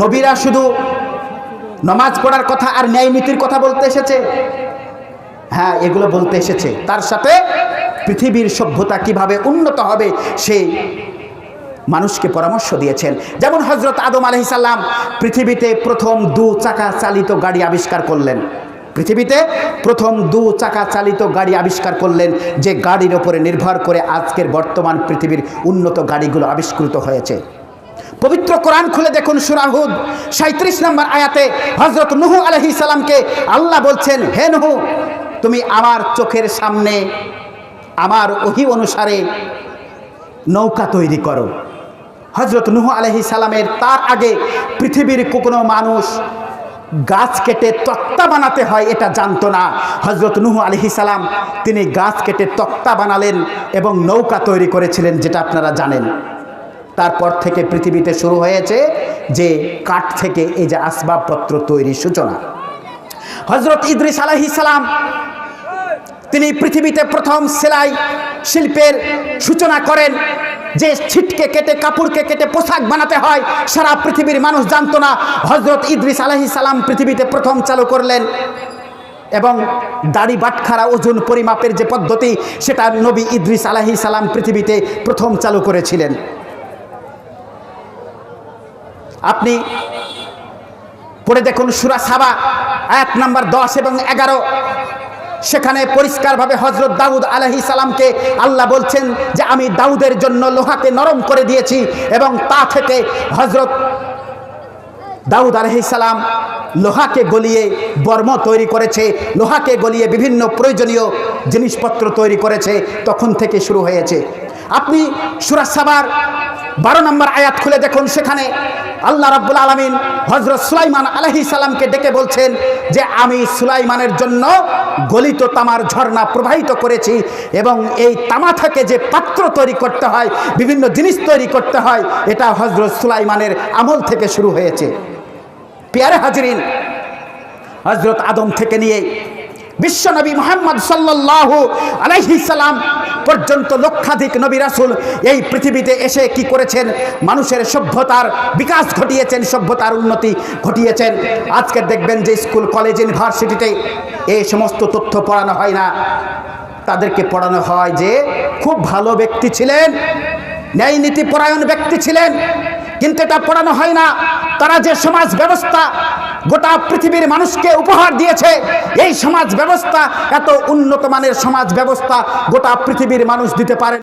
নবীরা শুধু নামাজ পড়ার কথা আর ন্যায় নীতির কথা বলতে এসেছে? হ্যাঁ, এগুলো বলতে এসেছে। তার সাথে পৃথিবীর সভ্যতা কিভাবে উন্নত হবে সেই মানুষকে পরামর্শ দিয়েছেন। যেমন হযরত আদম আলাইহিস সালাম পৃথিবীতে প্রথম 2 চাকা চালিত গাড়ি আবিষ্কার করলেন। পৃথিবীতে প্রথম 2 চাকা চালিত গাড়ি আবিষ্কার করলেন, যে গাড়ির ওপরে নির্ভর করে আজকের বর্তমান পৃথিবীর উন্নত গাড়িগুলো আবিষ্কৃত হয়েছে। পবিত্র কোরআন খুলে দেখুন, সূরা হুদ 37 নম্বর আয়াতে হযরত নূহ আলাইহিস সালামকে আল্লাহ বলছেন, হে নূহ, তুমি আমার চোখের সামনে আমার ওহী অনুসারে নৌকা তৈরি করো। হযরত নূহ আলাইহিস সালামের তার আগে পৃথিবীর কোনো মানুষ গাছ কেটে তক্তা বানাতে হয় এটা জানতো না। হযরত নূহ আলাইহিস সালাম তিনি গাছ কেটে তক্তা বানালেন এবং নৌকা তৈরি করেছিলেন, যেটা আপনারা জানেন। তারপর থেকে পৃথিবীতে শুরু হয়েছে যে কাঠ থেকে এই যে আসবাবপত্র তৈরির সূচনা। হযরত ইদ্রিস আলাইহিস সালাম তিনি পৃথিবীতে প্রথম সেলাই শিল্পের সূচনা করেন। যে ছিটকে কেটে কাপড়কে কেটে পোশাক বানাতে হয় সারা পৃথিবীর মানুষ জানতো না। হযরত ইদ্রিস আলাইহিস সালাম পৃথিবীতে প্রথম চালু করলেন এবং দাড়ি বাটখারা ওজন পরিমাপের যে পদ্ধতি সেটা নবী ইদ্রিস আলাইহিস সালাম পৃথিবীতে প্রথম চালু করেছিলেন। আপনি পড়ে দেখুন সূরা সাবা আয়াত নাম্বার 10 এবং 11, সেখানে পরিষ্কারভাবে হযরত দাউদ আলাইহিস সালামকে আল্লাহ বলছেন যে আমি দাউদের জন্য লোহাকে নরম করে দিয়েছি এবং তা থেকে হযরত দাউদ আলাইহিস সালাম লোহাকে গলিয়ে বর্ম তৈরি করেছে, লোহাকে গলিয়ে বিভিন্ন প্রয়োজনীয় জিনিসপত্র তৈরি করেছে। তখন থেকে শুরু হয়েছে। আপনি সূরা সাবার 12 নম্বর আয়াত খুলে দেখুন, সেখানে আল্লাহ রাব্বুল আলামিন হযরত সুলাইমান আলাইহিস সালামকে ডেকে বলছেন যে আমি সুলাইমানের জন্য গলিত তামার ঝর্ণা প্রবাহিত করেছি এবং এই তামা থেকে যে পাত্র তৈরি করতে হয়, বিভিন্ন জিনিস তৈরি করতে হয়, এটা হযরত সুলাইমানের আমল থেকে শুরু হয়েছে। প্রিয় হাজিরিন, হযরত আদম থেকে নিয়ে বিশ্বনবী মুহাম্মদ সাল্লাল্লাহু আলাইহি সাল্লাম পর্যন্ত লক্ষাধিক নবী রাসূল এই পৃথিবীতে এসে কি করেছেন? মানুষের সভ্যতার বিকাশ ঘটিয়েছেন, সভ্যতার উন্নতি ঘটিয়েছেন। আজকে দেখবেন যে স্কুল কলেজ ইউনিভার্সিটিতে এই সমস্ত তথ্য পড়ানো হয় না। তাদেরকে পড়ানো হয় যে খুব ভালো ব্যক্তি ছিলেন, ন্যায় নীতি পরায়ণ ব্যক্তি ছিলেন, কিন্তু এটা পড়ানো হয় না তারা যে সমাজ ব্যবস্থা গোটা পৃথিবীর মানুষকে উপহার দিয়েছে, এই সমাজ ব্যবস্থা এত উন্নত মানের সমাজ ব্যবস্থা গোটা পৃথিবীর মানুষ দিতে পারে।